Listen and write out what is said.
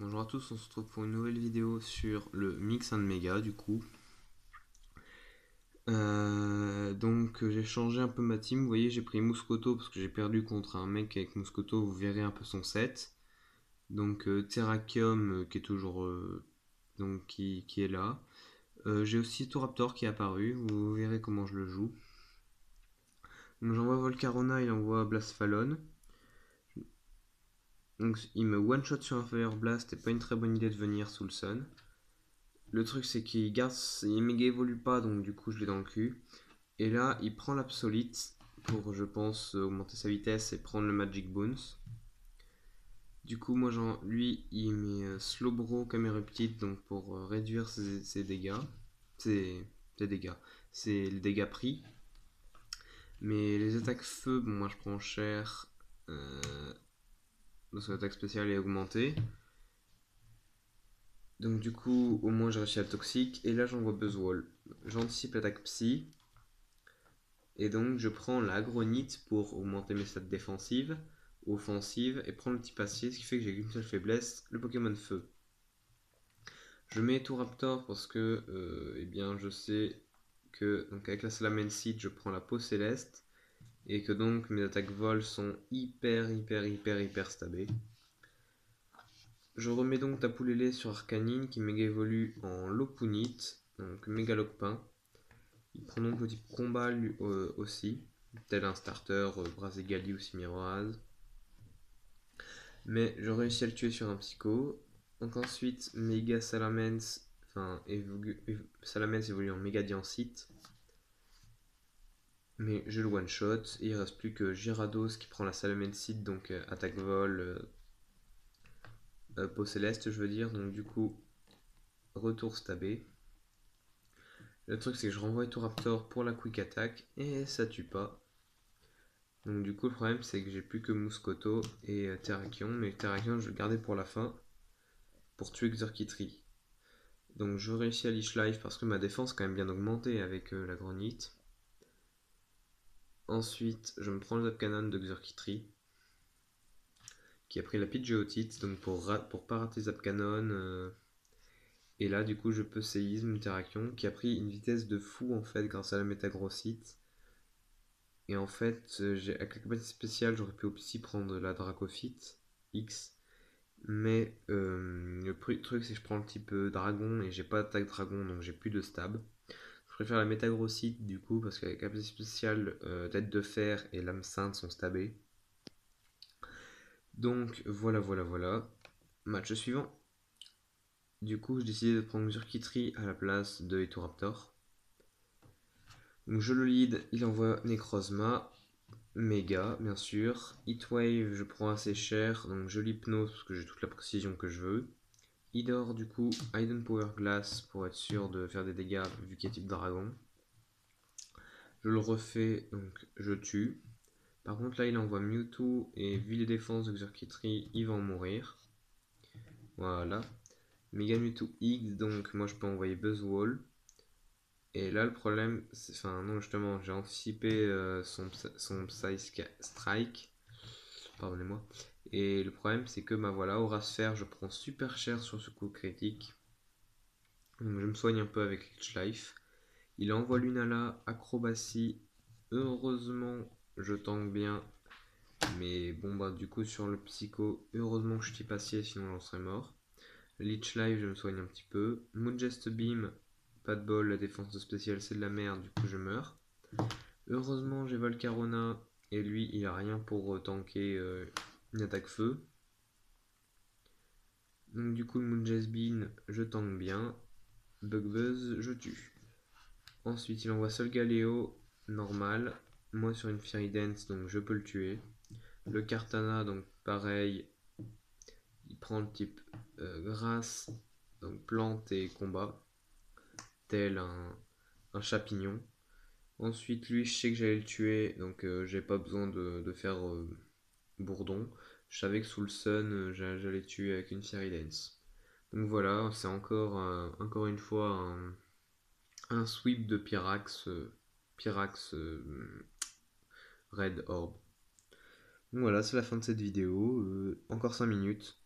Bonjour à tous, on se retrouve pour une nouvelle vidéo sur le Mix and Mega du coup. J'ai changé un peu ma team, vous voyez j'ai pris Mouscoto parce que j'ai perdu contre un mec avec Mouscoto, vous verrez un peu son set. Terrakium qui est toujours qui est là. J'ai aussi Toraptor qui est apparu, vous verrez comment je le joue. Donc j'envoie Volcarona, il envoie Blastphalon. Donc il me one shot sur un Fire Blast, c'est pas une très bonne idée de venir sous le sun. Le truc c'est il méga évolue pas donc du coup je l'ai dans le cul. Et là il prend l'Absolite pour je pense augmenter sa vitesse et prendre le Magic Bounce. Du coup moi lui il met Slowbro comme Erupted donc pour réduire ses dégâts. Ses dégâts. C'est les dégâts pris. Mais les attaques feu, bon moi je prends cher. Parce que l'attaque spéciale est augmentée. Donc du coup, au moins j'ai réussi à le toxique. Et là j'envoie Buzzwole. J'anticipe l'attaque psy. Et donc je prends la Agronite pour augmenter mes stats défensives, offensives, et prendre le petit passier, ce qui fait que j'ai qu'une seule faiblesse, le Pokémon Feu. Je mets tout Raptor parce que eh bien, je sais que donc avec la Salamence je prends la peau céleste. Et que donc mes attaques vol sont hyper stabées. Je remets donc Tapoulélé sur Arcanine qui méga évolue en Lopunite, donc méga Lopin. Il prend donc le type combat lui, aussi, tel un starter Braségali ou Simiroise. Mais je réussis à le tuer sur un psycho. Donc ensuite, méga Salamence, Salamence évolue en méga Diancite. Mais je le one shot. Et il reste plus que Gyarados qui prend la Salamencite, donc attaque vol, peau céleste, je veux dire. Donc du coup, retour stabé. Le truc c'est que je renvoie tout Raptor pour la quick attack et ça tue pas. Donc du coup le problème c'est que j'ai plus que Mouscoto et Terrakion, mais Terrakion je vais le garder pour la fin pour tuer Xurkitree. Donc je réussis à Leech Life parce que ma défense est quand même bien augmentée avec la granite. Ensuite je me prends le Zapcanon de Xurkitree qui a pris la Pidgeotite, donc pour pas rater Zapcanon. Et là du coup je peux séisme Terrakion qui a pris une vitesse de fou en fait grâce à la Métagrossite. Et en fait, avec la capacité spéciale, j'aurais pu aussi prendre la Dracophyte X. Mais le truc, c'est que je prends le type dragon et j'ai pas d'attaque dragon, donc j'ai plus de stab. Je préfère la Métagrossite du coup, parce qu'avec la capacité spéciale, tête de fer et lame sainte sont stabés. Donc voilà. Match suivant. Du coup, j'ai décidé de prendre Xurkitree à la place de Etoraptor. Donc je le lead, il envoie Necrozma. Méga, bien sûr. Heatwave, je prends assez cher, donc je l'hypnose parce que j'ai toute la précision que je veux. Hydor, du coup, Hidden Power Glass pour être sûr de faire des dégâts vu qu'il est type dragon. Je le refais, donc je tue. Par contre, là, il envoie Mewtwo et vu les défenses de Xurkitree, il va en mourir. Voilà. Mega Mewtwo X, donc moi je peux envoyer Buzzwole. Et là, le problème, c'est. Enfin, non, justement, j'ai anticipé son Psy-Strike. Pardonnez-moi. Et le problème, c'est que voilà, Aura Sphère, je prends super cher sur ce coup critique. Donc je me soigne un peu avec Leech Life. Il envoie Lunala, Acrobatie. Heureusement, je tank bien. Mais bon, bah, du coup, sur le psycho, heureusement que je suis passé, sinon j'en serais mort. Leech Life, je me soigne un petit peu. Moonjest Beam, pas de bol, la défense de spécial, c'est de la merde, du coup, je meurs. Heureusement, j'ai Volcarona. Et lui, il a rien pour tanker une attaque feu. Donc du coup le Moonjazz Bean, je tank bien. Bug Buzz, je tue. Ensuite il envoie Solgaleo, normal. Moi sur une Fairy Dance, donc je peux le tuer. Le Kartana, donc pareil. Il prend le type grâce, donc plante et combat. Tel un champignon. Ensuite lui je sais que j'allais le tuer, donc j'ai pas besoin de faire bourdon. Je savais que sous le sun, j'allais le tuer avec une Fairy Dance. Donc voilà, c'est encore une fois un sweep de Pyrax Red Orb. Donc voilà, c'est la fin de cette vidéo. Encore 5 minutes.